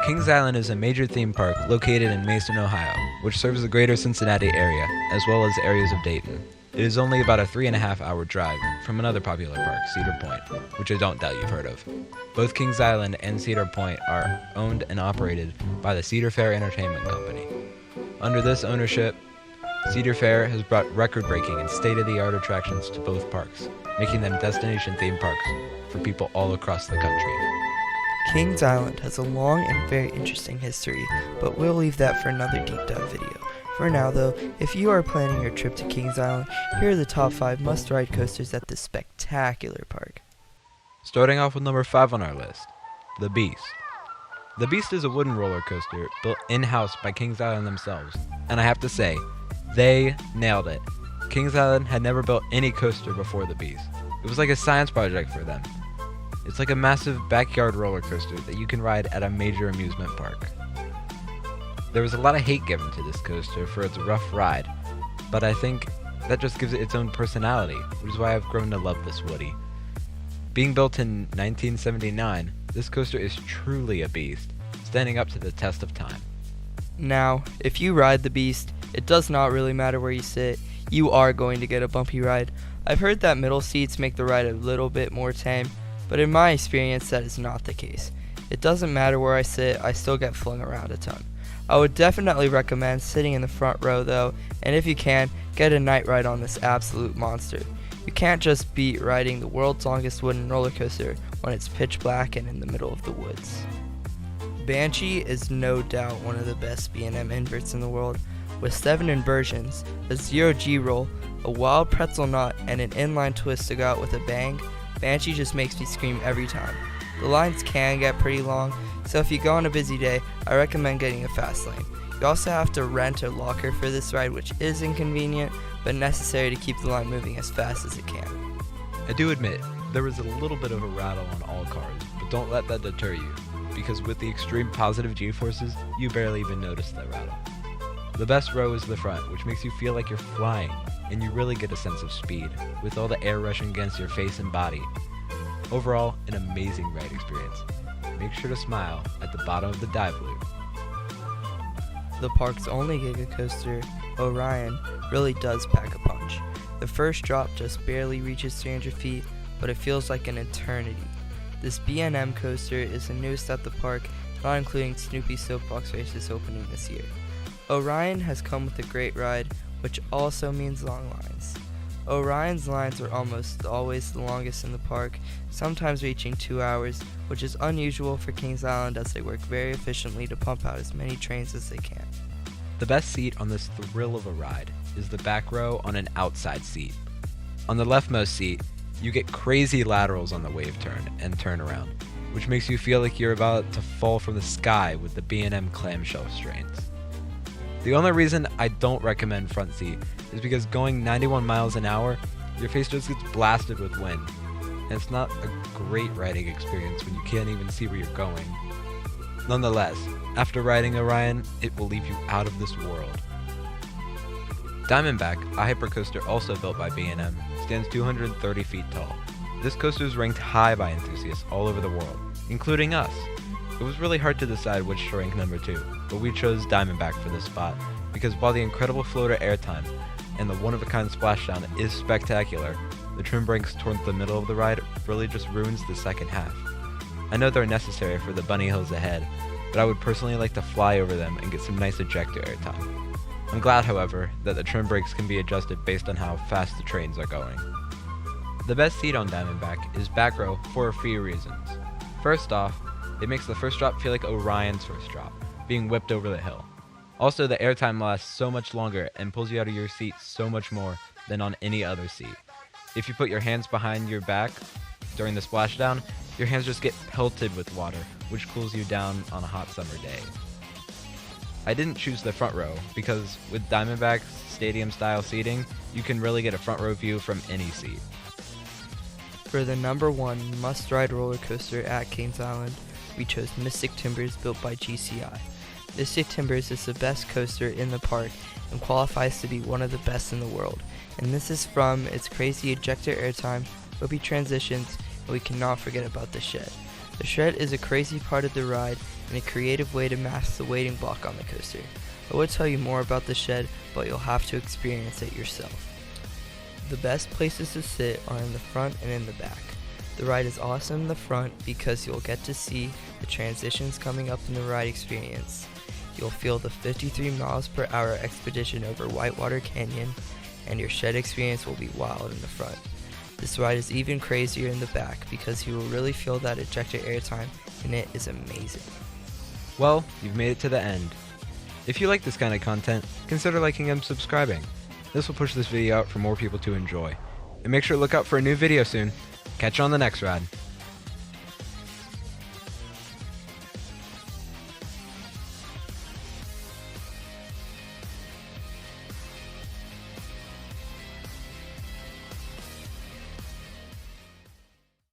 Kings Island is a major theme park located in Mason, Ohio, which serves the greater Cincinnati area, as well as areas of Dayton. It is only about a 3.5-hour drive from another popular park, Cedar Point, which I don't doubt you've heard of. Both Kings Island and Cedar Point are owned and operated by the Cedar Fair Entertainment Company. Under this ownership, Cedar Fair has brought record-breaking and state-of-the-art attractions to both parks, making them destination theme parks for people all across the country. Kings Island has a long and very interesting history, but we'll leave that for another deep dive video. For now though, if you are planning your trip to Kings Island, here are the top 5 must-ride coasters at this spectacular park. Starting off with number 5 on our list, the Beast. The Beast is a wooden roller coaster built in-house by Kings Island themselves, and I have to say, they nailed it. Kings Island had never built any coaster before the Beast. It was like a science project for them. It's like a massive backyard roller coaster that you can ride at a major amusement park. There was a lot of hate given to this coaster for its rough ride, but I think that just gives it its own personality, which is why I've grown to love this Woody. Being built in 1979, this coaster is truly a beast, standing up to the test of time. Now, if you ride the Beast, it does not really matter where you sit, you are going to get a bumpy ride. I've heard that middle seats make the ride a little bit more tame, but in my experience that is not the case. It doesn't matter where I sit, I still get flung around a ton. I would definitely recommend sitting in the front row though, and if you can, get a night ride on this absolute monster. You can't just beat riding the world's longest wooden roller coaster when it's pitch black and in the middle of the woods. Banshee is no doubt one of the best B&M inverts in the world. With 7 inversions, a 0G roll, a wild pretzel knot, and an inline twist to go out with a bang, Banshee just makes me scream every time. The lines can get pretty long, so if you go on a busy day, I recommend getting a fast lane. You also have to rent a locker for this ride, which is inconvenient, but necessary to keep the line moving as fast as it can. I do admit, there was a little bit of a rattle on all cars, but don't let that deter you, because with the extreme positive G-forces, you barely even notice that rattle. The best row is the front, which makes you feel like you're flying, and you really get a sense of speed, with all the air rushing against your face and body. Overall, an amazing ride experience. Make sure to smile at the bottom of the dive loop. The park's only Giga coaster, Orion, really does pack a punch. The first drop just barely reaches 300 feet, but it feels like an eternity. This B&M coaster is the newest at the park, not including Snoopy soapbox races opening this year. Orion has come with a great ride, which also means long lines. Orion's lines are almost always the longest in the park, sometimes reaching 2 hours, which is unusual for Kings Island as they work very efficiently to pump out as many trains as they can. The best seat on this thrill of a ride is the back row on an outside seat. On the leftmost seat, you get crazy laterals on the wave turn and turnaround, which makes you feel like you're about to fall from the sky with the B&M clamshell strains. The only reason I don't recommend front seat is because going 91 miles an hour, your face just gets blasted with wind, and it's not a great riding experience when you can't even see where you're going. Nonetheless, after riding Orion, it will leave you out of this world. Diamondback, a hypercoaster also built by B&M, stands 230 feet tall. This coaster is ranked high by enthusiasts all over the world, including us. It was really hard to decide which to rank number 2, but we chose Diamondback for this spot because while the incredible floater airtime and the one-of-a-kind splashdown is spectacular, the trim brakes towards the middle of the ride really just ruins the second half. I know they're necessary for the bunny hills ahead, but I would personally like to fly over them and get some nice ejector airtime. I'm glad, however, that the trim brakes can be adjusted based on how fast the trains are going. The best seat on Diamondback is back row for a few reasons. First off, it makes the first drop feel like Orion's first drop, being whipped over the hill. Also, the airtime lasts so much longer and pulls you out of your seat so much more than on any other seat. If you put your hands behind your back during the splashdown, your hands just get pelted with water, which cools you down on a hot summer day. I didn't choose the front row because with Diamondback's stadium-style seating, you can really get a front row view from any seat. For the number 1 must-ride roller coaster at Kings Island, we chose Mystic Timbers built by GCI. Mystic Timbers is the best coaster in the park and qualifies to be one of the best in the world. And this is from its crazy ejector airtime, whippy transitions, and we cannot forget about the shed. The shed is a crazy part of the ride and a creative way to mask the waiting block on the coaster. I would tell you more about the shed, but you'll have to experience it yourself. The best places to sit are in the front and in the back. The ride is awesome in the front because you'll get to see the transitions coming up in the ride experience. You'll feel the 53 miles per hour expedition over Whitewater Canyon, and your shed experience will be wild in the front. This ride is even crazier in the back because you will really feel that ejector airtime, and it is amazing. Well, you've made it to the end. If you like this kind of content, consider liking and subscribing. This will push this video out for more people to enjoy. And make sure to look out for a new video soon. Catch you on the next ride.